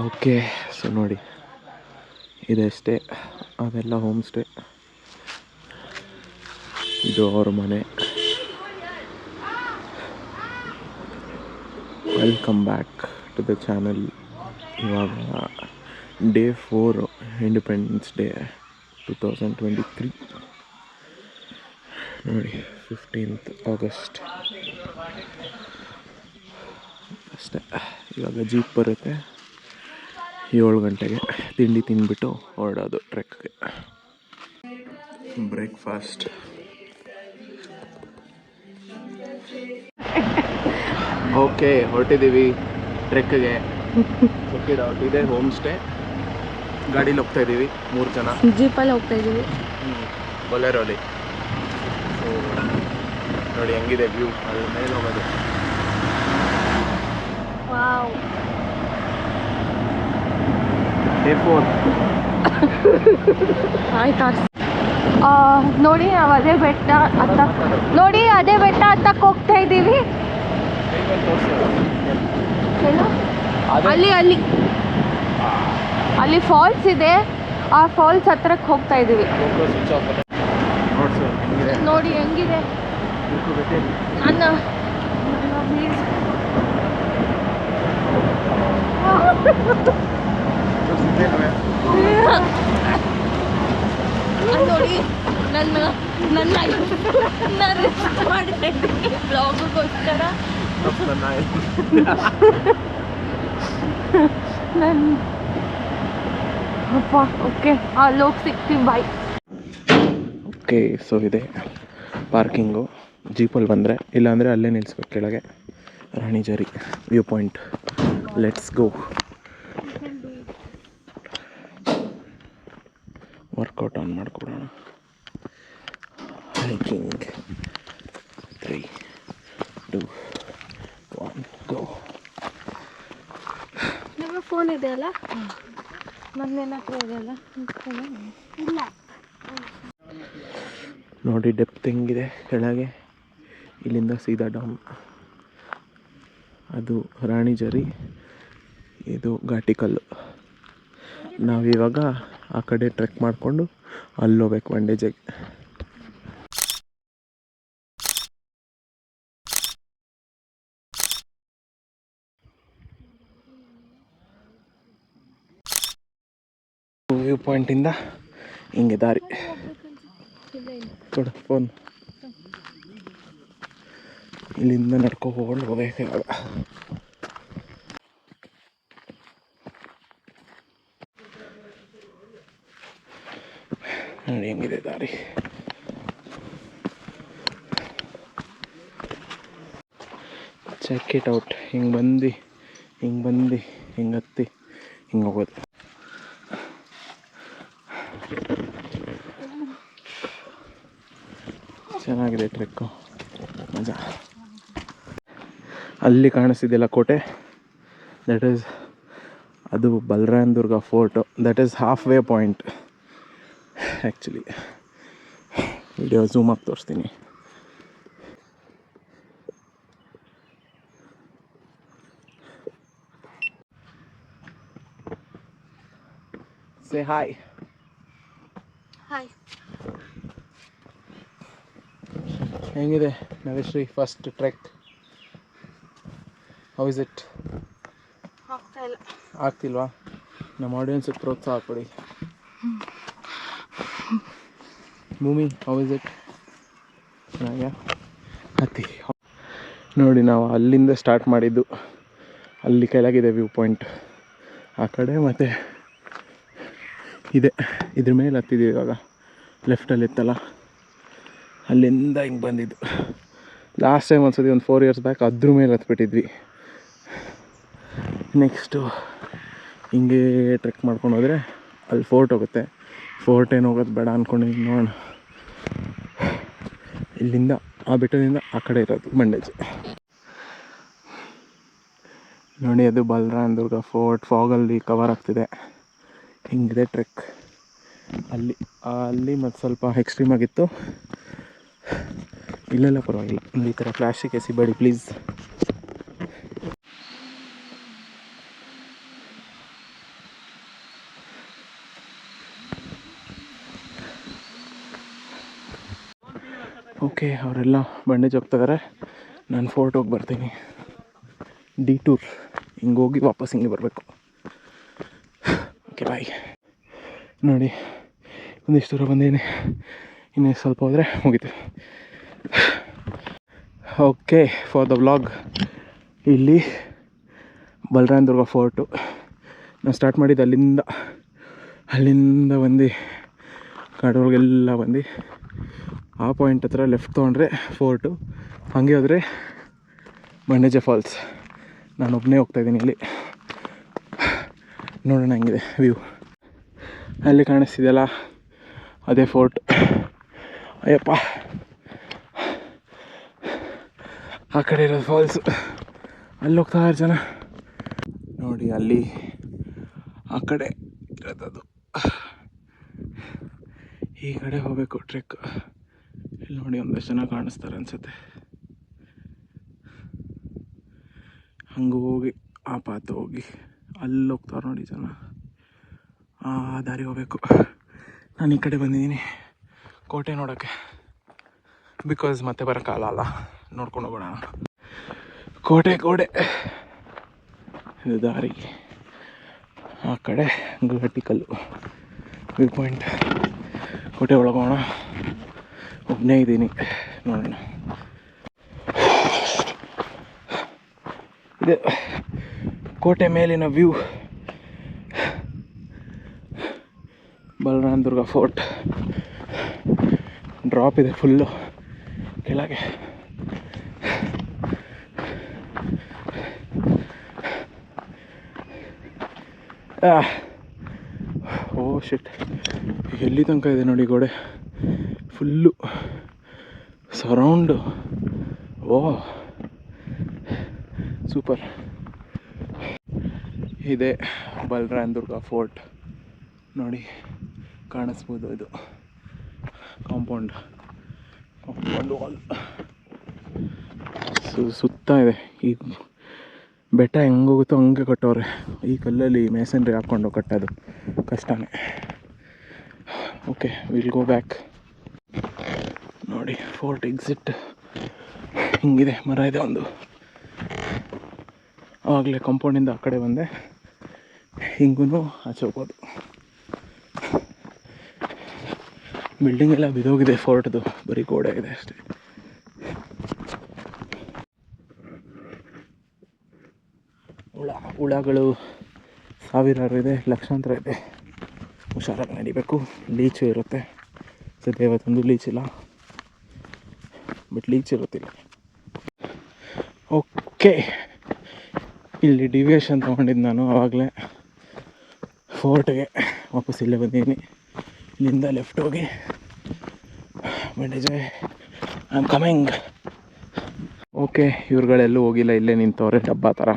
Okay, so ನೋಡಿ ಇದೆ stay, ಅವೆಲ್ಲ ಹೋಮ್ ಸ್ಟೇ. ಇದು ಅವ್ರ ಮನೆ. Welcome back to the channel. ಇವಾಗ ಡೇ 4 ಇಂಡಿಪೆಂಡೆನ್ಸ್ ಡೇ 2023 ನೋಡಿ, 15th August ಅಷ್ಟೇ. ಇವಾಗ ಜೀಪ್ ಬರುತ್ತೆ 7 ಗಂಟೆಗೆ. ತಿಂಡಿ ತಿಂದ್ಬಿಟ್ಟು ಹೊರಡೋದು ಟ್ರೆಕ್ಗೆ. ಬ್ರೇಕ್ಫಾಸ್ಟ್. ಓಕೆ, ಹೊರಟಿದ್ದೀವಿ ಟ್ರೆಕ್ಗೆ. ಇದೆ ಹೋಮ್ ಸ್ಟೇ. ಗಾಡೀಲಿ ಹೋಗ್ತಾ ಇದ್ದೀವಿ, 3 ಜನ. ಜೀಪಲ್ಲಿ ಹೋಗ್ತಾ ಇದ್ದೀವಿ, ಬೊಲೆರೋಲಿ. ಸೊ ನೋಡಿ ಹೆಂಗಿದೆ ವ್ಯೂ, ಅಲ್ಲಿ ಮೇಲೆ ಹೋಗೋದು. ಡೇ 4. ಆಯ್ತು. ನೋಡಿ ನಾವು ಅದೇ ಬೆಟ್ಟ ಹತ್ತಕ್ಕೆ ಹೋಗ್ತಾ ಇದ್ದೀವಿ. ಅಲ್ಲಿ ಫಾಲ್ಸ್ ಇದೆ, ಆ ಫಾಲ್ಸ್ ಹತ್ರಕ್ಕೆ ಹೋಗ್ತಾ ಇದ್ದೀವಿ. ನೋಡಿ ಹೆಂಗಿದೆ ಅನ್ನ. ನೋಡಿ ನನ್ನ ರೆಸ್ಟ್ ಮಾಡ್ತಾ ಇದ್ದೀನಿ ಬ್ಲಾಗಿಗೋಸ್ಕರ. ಅಪ್ಪ ಓಕೆ, ಅಲ್ಲಿ ಹೋಗಿ ಸಿಗ್ತೀವಿ, ಬಾಯ್. ಓಕೆ, ಸೊ ಇದೆ ಪಾರ್ಕಿಂಗು. ಜೀಪಲ್ಲಿ ಬಂದರೆ, ಇಲ್ಲಾಂದರೆ ಅಲ್ಲೇ ನಿಲ್ಲಿಸ್ಬೇಕು ಕೆಳಗೆ. Ranijhari view point. Let's go. Workout on ಮಾಡ್ಕೊಡೋಣ. Hiking 3, 2, 1 go. ನಿಮ್ಮ ಫೋನ್ ಇದೆಯಲ್ಲ, ನನ್ನೇನ ಹತ್ರ ಇದೆಯಲ್ಲ, ಇಲ್ಲ ನೋಡಿ ಡೆಪ್ತ್ ಹೆಂಗಿದೆ ಕೆಳಗೆ. ಇಲ್ಲಿಂದ ಸೀದಾ ಡೌನ್. ಅದು ರಾಣಿಜರಿ, ಇದು ಘಾಟಿಕಲ್ಲು. ನಾವಿವಾಗ ಆ ಕಡೆ ಟ್ರೆಕ್ ಮಾಡಿಕೊಂಡು ಅಲ್ಲಿ ಹೋಗ್ಬೇಕು ಬಂಡೇಜಿಗೆ. ವ್ಯೂ ಪಾಯಿಂಟಿಂದ ಹಿಂಗೆ ದಾರಿ. ಕೊಡು ಫೋನ್. ಇಲ್ಲಿಂದ ನಡ್ಕೊಂಡು ಹೋಗ್ಬೇಕು ಇವಾಗ. ನೋಡಿ ಹೆಂಗಿದೆ ದಾರಿ. Check it out. ಹಿಂಗೆ ಬಂದು ಹಿಂಗೆ ಹತ್ತಿ ಹಿಂಗೆ ಹೋಗೋದು. ಚೆನ್ನಾಗಿದೆ ಟ್ರೆಕ್ಕು, ಮಜಾ. ಅಲ್ಲಿ ಕಾಣಿಸ್ತಿದೆಯಲ್ಲ ಕೋಟೆ, ದಟ್ ಈಸ್ ಅದು Balaram Durga fort. That is half way point actually. Video zoom ಆಗಿ ತೋರಿಸ್ತೀನಿ. Say hi. ಹಾಯ್. ಹೆಂಗಿದೆ Naveshri first trek? How is it? ಆಗ್ತಿಲ್ವಾ? ನಮ್ಮ ಆಡಿಯನ್ಸಿಗೆ ಪ್ರೋತ್ಸಾಹ ಕೊಡಿ. ಭೂಮಿ, ಹೌ ಇಸ್ ಇಟ್? ಚೆನ್ನಾಗ್ಯಾ? ಹತ್ತಿ. ನೋಡಿ, ನಾವು ಅಲ್ಲಿಂದ ಸ್ಟಾರ್ಟ್ ಮಾಡಿದ್ದು. ಅಲ್ಲಿ ಕೆಳಗಿದೆ ವ್ಯೂ ಪಾಯಿಂಟ್ ಆ ಕಡೆ, ಮತ್ತು ಇದೆ ಇದ್ರ ಮೇಲೆ ಹತ್ತಿದ್ದೀವಿ ಇವಾಗ. ಲೆಫ್ಟಲ್ಲಿ ಇತ್ತಲ್ಲ, ಅಲ್ಲಿಂದ ಹಿಂಗೆ ಬಂದಿದ್ದು. ಲಾಸ್ಟ್ ಟೈಮ್ ಒಂದ್ಸತಿ ಒಂದು 4 years ಬ್ಯಾಕ್ ಅದ್ರ ಮೇಲೆ ಹತ್ಬಿಟ್ಟಿದ್ವಿ. ನೆಕ್ಸ್ಟು ಹಿಂಗೆ ಟ್ರೆಕ್ ಮಾಡ್ಕೊಂಡು ಹೋದರೆ ಅಲ್ಲಿ ಫೋರ್ಟ್ ಹೋಗುತ್ತೆ. ಫೋರ್ಟ್ ಏನು ಹೋಗೋದು ಬೇಡ ಅಂದ್ಕೊಂಡಿದ್ದೀನಿ, ನೋಡೋಣ. ಇಲ್ಲಿಂದ ಆ ಬೆಟ್ಟದಿಂದ ಆ ಕಡೆ ಇರೋದು ಬಂಡೇಜ್. ನೋಡಿ, ಅದು ಬಲರಾಮ್ ದುರ್ಗ ಫೋರ್ಟ್ ಫಾಗಲ್ಲಿ ಕವರ್ ಆಗ್ತಿದೆ. ಹಿಂಗಿದೆ ಟ್ರೆಕ್. ಅಲ್ಲಿ ಮತ್ತು ಸ್ವಲ್ಪ ಎಕ್ಸ್ಟ್ರೀಮ್ ಆಗಿತ್ತು. ಇಲ್ಲೆಲ್ಲ ಪರವಾಗಿಲ್ಲ. ಈ ಥರ ಪ್ಲಾಸ್ಟಿಕ್ ಎಸಿಬೇಡಿ ಪ್ಲೀಸ್. ಓಕೆ, ಅವರೆಲ್ಲ ಬಂಡೇಜ್ ಹೋಗ್ತಿದ್ದಾರೆ. ನಾನು ಫೋರ್ಟ್ ಹೋಗಿ ಬರ್ತೀನಿ. ಡಿಟೂರ್ ಹಿಂಗೆ ಹೋಗಿ ವಾಪಸ್ ಹಿಂಗೆ ಬರಬೇಕು. Okay bye. ನೋಡಿ, ಒಂದಿಷ್ಟು ದೂರ ಬಂದೇನೆ, ಇನ್ನೂ ಸ್ವಲ್ಪ ಹೋದರೆ ಮುಗಿತು. ಓಕೆ, ಫಾರ್ ದ ವ್ಲಾಗ್ ಇಲ್ಲಿ ಬಲರಾಮ ದುರ್ಗ ಫೋರ್ಟು ನಾನು ಸ್ಟಾರ್ಟ್ ಮಾಡಿದ್ದು ಅಲ್ಲಿಂದ ಬಂದು ಕಾಡೊಳಗೆಲ್ಲ ಬಂದು ಆ ಪಾಯಿಂಟ್ ಹತ್ರ ಲೆಫ್ಟ್ ತೊಗೊಂಡ್ರೆ ಫೋರ್ಟು, ಹಾಗೆ ಹೋದರೆ ಬಂಡೇಜ ಫಾಲ್ಸ್. ನಾನು ಒಬ್ಬನೇ ಹೋಗ್ತಾಯಿದ್ದೀನಿ ಇಲ್ಲಿ. ನೋಡೋಣ ಹೆಂಗಿದೆ ವ್ಯೂ. ಅಲ್ಲಿ ಕಾಣಿಸ್ತಿದೆಯಲ್ಲ ಅದೇ ಫೋರ್ಟ್. ಅಯ್ಯಪ್ಪ, ಆ ಕಡೆ ಇರೋದು ಫಾಲ್ಸು, ಅಲ್ಲಿ ಹೋಗ್ತಾರೆ ಜನ. ನೋಡಿ ಅಲ್ಲಿ ಆ ಕಡೆ ಇರೋದದು, ಈ ಕಡೆ ಹೋಗಬೇಕು ಟ್ರೆಕ್. ಇಲ್ಲಿ ನೋಡಿ ಒಂದಷ್ಟು ಜನ ಕಾಣಿಸ್ತಾರೆ ಅನಿಸುತ್ತೆ. ಹಂಗೆ ಹೋಗಿ ಆ ಪಾತ ಹೋಗಿ ಅಲ್ಲಿ ಹೋಗ್ತಾರೆ ನೋಡಿ ಜನ. ಆ ದಾರಿ ಹೋಗಬೇಕು. ನಾನು ಈ ಕಡೆ ಬಂದಿದ್ದೀನಿ ಕೋಟೆ ನೋಡೋಕ್ಕೆ, ಬಿಕಾಸ್ ಮತ್ತೆ ಬರೋಕ್ಕಾಗಲ್ಲ, ನೋಡ್ಕೊಂಡು ಹೋಗೋಣ. ಕೋಟೆ ಇದು ದಾರಿ. ಆ ಕಡೆ ಗಟ್ಟಿಕಲ್ಲು ವ್ಯೂ ಪಾಯಿಂಟ್. ಕೋಟೆ ಒಳಗೋಣ. ಒಬ್ಬನೇ ಇದ್ದೀನಿ, ನೋಡೋಣ. ಇದು ಕೋಟೆ ಮೇಲಿನ ವ್ಯೂ. ಬಲರಾಮ ದುರ್ಗ ಫೋರ್ಟ್. ಡ್ರಾಪ್ ಇದೆ ಫುಲ್ಲು ಕೆಳಗೆ. ಓ ಶಿಟ್, ಎಲ್ಲಿ ತನಕ ಇದೆ ನೋಡಿ ಗೋಡೆ ಫುಲ್ಲು ಸರೌಂಡು. ಓ ಸೂಪರ್. ಇದೆ ಬಲರಾಮ ದುರ್ಗ ಫೋರ್ಟ್. ನೋಡಿ ಕಾಣಿಸ್ಬೋದು, ಇದು ಕಾಂಪೌಂಡ್ ವಾಲ್ ಸುತ್ತ ಇದೆ. ಈ ಬೆಟ್ಟ ಹೆಂಗೋಗುತ್ತೋ ಹಂಗೆ ಕಟ್ಟೋರೆ. ಈ ಕಲ್ಲಲ್ಲಿ ಮೇಸನ್ರಿ ಹಾಕ್ಕೊಂಡು ಕಟ್ಟೋದು ಕಷ್ಟನೇ. Okay, will go back. ನೋಡಿ ಫೋರ್ಟ್ ಎಕ್ಸಿಟ್ ಹಿಂಗಿದೆ. ಮರ ಇದೆ ಒಂದು. ಆವಾಗಲೇ ಕಾಂಪೌಂಡಿಂದ ಆ ಕಡೆ ಬಂದೆ, ಹಿಂಗೂ ಆಚೆ ಹೋಗ್ಬೋದು. ಬಿಲ್ಡಿಂಗ್ ಎಲ್ಲ ಬಿದ್ದೋಗಿದೆ ಫೋರ್ಟ್ದು, ಬರೀ ಗೋಡೆ ಇದೆ ಅಷ್ಟೇ. ಹುಳಗಳು ಸಾವಿರಾರು ಇದೆ, ಲಕ್ಷಾಂತರ ಇದೆ. ಹುಷಾರಾಗಿ ನಡಿಬೇಕು. ಲೀಚು ಇರುತ್ತೆ. ಸದ್ಯ ಇವತ್ತೊಂದು ಲೀಚ್ ಇಲ್ಲ, ಬಟ್ ಲೀಚ್ ಇರುತ್ತಿಲ್ಲ. ಓಕೆ, ಇಲ್ಲಿ ಡಿವಿಯೇಷನ್ ತೊಗೊಂಡಿದ್ದು ನಾನು ಆವಾಗಲೇ ಫೋರ್ಟ್ಗೆ. ವಾಪಸ್ ಇಲ್ಲೇ ಬಂದಿದ್ದೀನಿ. ಇಲ್ಲಿಂದ ಲೆಫ್ಟ್ ಹೋಗಿ ಬಂಡೇಜ್ ಐ ಆಮ್ ಕಮಿಂಗ್. ಓಕೆ, ಇವ್ರುಗಳೆಲ್ಲೂ ಹೋಗಿಲ್ಲ, ಇಲ್ಲೇ ನಿಂತವ್ರೆ ಡಬ್ಬ ಥರ.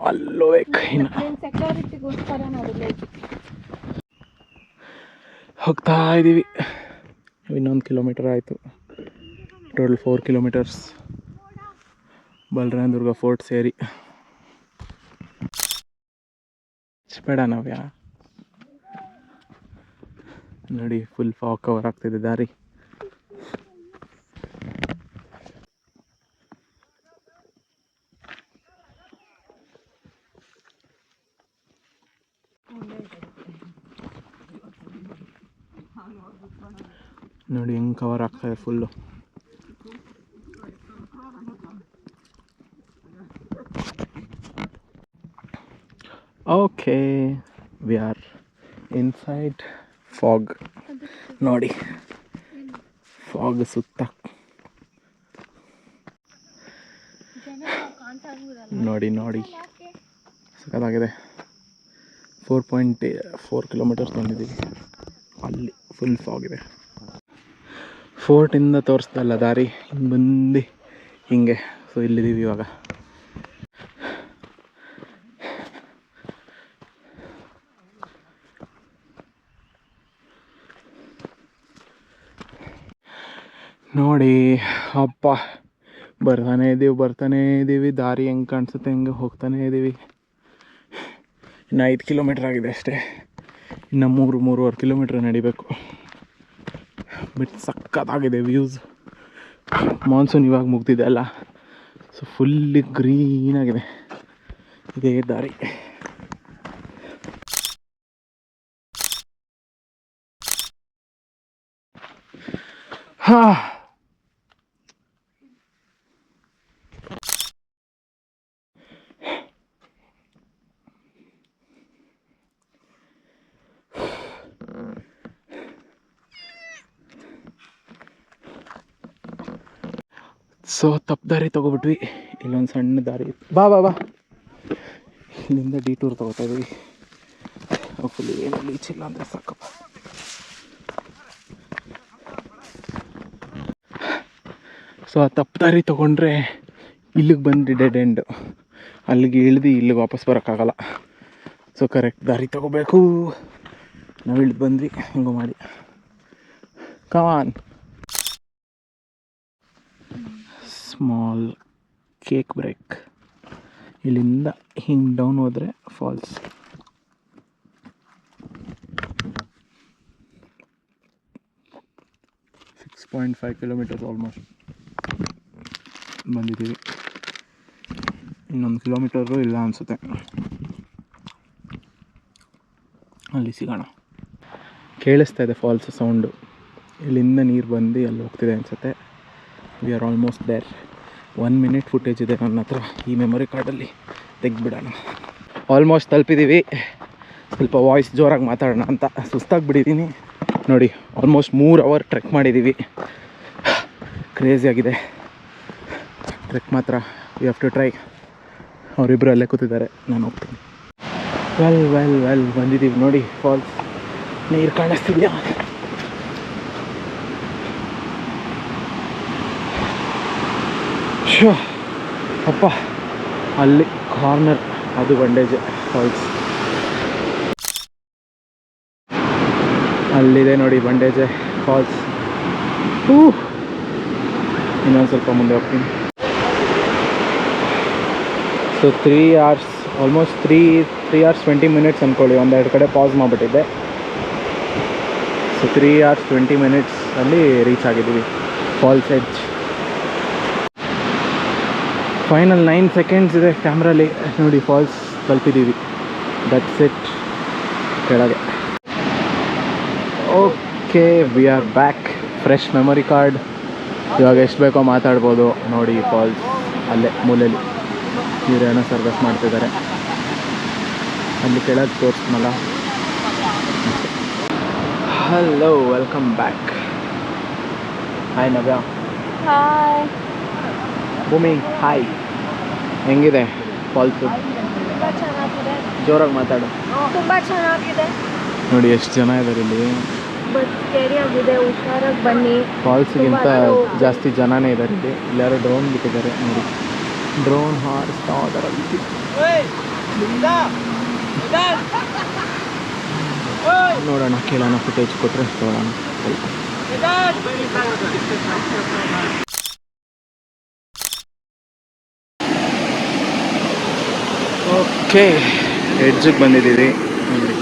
ಅಲ್ಲೋಬೇಕು ಇನ್ನು. ಹೋಗ್ತಾ ಇದ್ದೀವಿ. ಇನ್ನೊಂದು ಕಿಲೋಮೀಟರ್ ಆಯಿತು. ಟೋಟಲ್ 4 ಕಿಲೋಮೀಟರ್ಸ್ ಬಲರಾಮ ದುರ್ಗ ಫೋರ್ಟ್ ಸೇರಿ. ಬೇಡ ನಾವ್ಯಾ. ನೋಡಿ ಫುಲ್ ಫಾಗ್ ಕವರ್ ಆಗ್ತಿದೆ ದಾರಿ. ನೋಡಿ ಹೆಂಗೆ ಕವರ್ ಆಗ್ತಾಯಿದೆ full. Okay, we R inside fog. ನೋಡಿ ಫಾಗ್ ಸುತ್ತ ನೋಡಿ ಸಖತ್ತಾಗಿದೆ. 4.4 ಕಿಲೋಮೀಟರ್ಸ್ ಬಂದಿದ್ದೀವಿ. ಅಲ್ಲಿ ಫುಲ್ ಫಾಗ್ ಇದೆ. ಫೋರ್ಟಿಂದ ತೋರಿಸ್ದಲ್ಲ ದಾರಿ, ಹಿಂಗೆ ಬಂದು ಹಿಂಗೆ. ಸೊ ಇಲ್ಲಿದ್ದೀವಿ ಇವಾಗ. ನೋಡಿ ಅಪ್ಪ, ಬರ್ತಾನೇ ಇದ್ದೀವಿ. ದಾರಿ ಹೆಂಗೆ ಕಾಣಿಸುತ್ತೆ ಹೆಂಗೆ ಹೋಗ್ತಾನೇ ಇದ್ದೀವಿ. ಇನ್ನು 5 ಕಿಲೋಮೀಟ್ರ್ ಆಗಿದೆ ಅಷ್ಟೇ. ಇನ್ನು 3-3.5 ಕಿಲೋಮೀಟ್ರ್ ನಡಿಬೇಕು. ಬಟ್ ಸಕ್ಕತ್ತಾಗಿದೆ ವ್ಯೂಸ್. ಮಾನ್ಸೂನ್ ಇವಾಗ ಮುಗ್ದಿದೆ ಅಲ್ಲ, ಸೊ ಫುಲ್ಲಿ ಗ್ರೀನಾಗಿದೆ. ಇದೇ ದಾರಿ. ಹಾಂ, ಸೊ ತಪ್ಪು ದಾರಿ ತೊಗೊಬಿಟ್ವಿ. ಇಲ್ಲೊಂದು ಸಣ್ಣ ದಾರಿ ಇತ್ತು. ಬಾ ಬಾ ಬಾ, ಇಲ್ಲಿಂದ ಡಿಟೂರ್ ತೊಗೋತಾ ಇದ್ವಿ. ಫುಲ್ ಏನು ಲೀಚಿಲ್ಲ ಅಂದರೆ ಸಾಕಪ್ಪ. ಸೊ ಆ ತಪ್ಪು ದಾರಿ ತೊಗೊಂಡ್ರೆ ಇಲ್ಲಿಗೆ ಬಂದು ಡೆಡ್ ಎಂಡ್. ಅಲ್ಲಿಗೆ ಇಳಿದು ಇಲ್ಲಿಗೆ ವಾಪಸ್ ಬರೋಕ್ಕಾಗಲ್ಲ. ಸೊ ಕರೆಕ್ಟ್ ದಾರಿ ತೊಗೋಬೇಕು. ನಾವು ಇಳಿದು ಬಂದ್ವಿ ಹಿಂಗೆ ಮಾಡಿ. ಕಮಾನ್. Small cake break. ಇಲ್ಲಿಂದ ಹಿಂಗೆ ಡೌನ್ ಹೋದರೆ ಫಾಲ್ಸ್. .5 ಕಿಲೋಮೀಟರ್ಸ್ ಆಲ್ಮೋಸ್ಟ್ ಬಂದಿದ್ದೀವಿ. ಇನ್ನೊಂದು ಕಿಲೋಮೀಟರು ಇಲ್ಲ ಅನಿಸುತ್ತೆ. ಅಲ್ಲಿ ಸಿಗೋಣ. ಕೇಳಿಸ್ತಾ ಇದೆ ಫಾಲ್ಸ್ ಸೌಂಡು. ಇಲ್ಲಿಂದ ನೀರು ಬಂದು ಅಲ್ಲಿ ಹೋಗ್ತಿದೆ ಅನಿಸುತ್ತೆ. We are almost there. 1 minute footage ಇದೆ ನನ್ನ ಹತ್ರ. ಈ ಮೆಮೊರಿ ಕಾರ್ಡಲ್ಲಿ ತೆಗೆದ್ಬಿಡೋಣ. ಆಲ್ಮೋಸ್ಟ್ ತಲುಪಿದ್ದೀವಿ. ಸ್ವಲ್ಪ ವಾಯ್ಸ್ ಜೋರಾಗಿ ಮಾತಾಡೋಣ ಅಂತ ಸುಸ್ತಾಗಿಬಿಟ್ಟಿದ್ದೀನಿ ನೋಡಿ. ಆಲ್ಮೋಸ್ಟ್ 3 ಅವರ್ ಟ್ರೆಕ್ ಮಾಡಿದ್ದೀವಿ. ಕ್ರೇಜಿಯಾಗಿದೆ ಟ್ರೆಕ್ ಮಾತ್ರ. You have to try. ಅವರಿಬ್ಬರು ಅಲ್ಲೇ ಕೂತಿದ್ದಾರೆ, ನಾನು ಹೋಗ್ತೀನಿ. ವೆಲ್ ಬಂದಿದ್ದೀವಿ ನೋಡಿ ಫಾಲ್ಸ್. ನೀರು ಕಾಣಿಸ್ತಿದ್ಯಾ? ಶೋ ಅಪ್ಪ, ಅಲ್ಲಿ ಕಾರ್ನರ್ ಅದು ಬಂಡೇಜ್ ಫಾಲ್ಸ್. ಅಲ್ಲಿದೆ ನೋಡಿ ಬಂಡೇಜ್ ಫಾಲ್ಸ್. ಇನ್ನೊಂದು ಸ್ವಲ್ಪ ಮುಂದೆ ಹೋಗ್ತೀನಿ. So 3 hours, almost 3 hours 20 minutes ಅಂದ್ಕೊಳ್ಳಿ. ಒಂದೆರಡು ಕಡೆ ಪಾಸ್ ಮಾಡಿಬಿಟ್ಟಿದ್ದೆ. ಸೊ 3 hours 20 minutes ಅಲ್ಲಿ ರೀಚ್ ಆಗಿದ್ದೀವಿ ಫಾಲ್ಸ್ ಎಡ್ಜ್. ಫೈನಲ್ 9 seconds ಇದೆ ಕ್ಯಾಮ್ರಲ್ಲಿ ನೋಡಿ. ಫಾಲ್ಸ್ ತಲುಪಿದ್ದೀವಿ. That's it. ಕೆಳಗೆ okay, we are back. Fresh memory card. ಇವಾಗ ಎಷ್ಟು ಬೇಕೋ ಮಾತಾಡ್ಬೋದು ನೋಡಿ. ಫಾಲ್ಸ್ ಅಲ್ಲೇ ಮೂಲೆಯಲ್ಲಿ ನೀರೇನೋ ಸರ್ವಿಸ್ ಮಾಡ್ತಿದ್ದಾರೆ. ಅಲ್ಲಿ ಕೆಳಗೆ ತೋರಿಸ್ನಲ್ಲ. Hello, welcome back. Hi Navya. Hi Bhoomi hi. ಹೆಂಗಿದೆ ಫಾಲ್ಸು? ತುಂಬ ಚೆನ್ನಾಗಿದೆ. ಜೋರಾಗಿ ಮಾತಾಡು. ತುಂಬ ಚೆನ್ನಾಗಿದೆ ನೋಡಿ ಎಷ್ಟು ಜನ ಇದ್ದಾರೆ ಇಲ್ಲಿ. ಬಟ್ ಸ್ಕೇರಿ ಆಗಿದೆ, ಹುಷಾರಾಗಿ ಬನ್ನಿ. ಫಾಲ್ಸ್ಗಿಂತ ಜಾಸ್ತಿ ಜನನೇ ಇದ್ದಾರೆ ಇಲ್ಲಿ. ಎಲ್ಲರೂ ಡ್ರೋನ್ ಬಿಟ್ಟಿದ್ದಾರೆ ನೋಡಿ. ಡ್ರೋನ್ ಹಾರಿಸ್ತಾ ಇದ್ದಾರೆ. ನೋಡೋಣ, ಕೇಳೋಣ. ಫುಟೇಜ್ ಕೊಟ್ಟರೆ ನೋಡೋಣ. ಓಕೆ, ಎಡ್ಜಿಗೆ ಬಂದಿದ್ದೀವಿ ನೋಡಿ.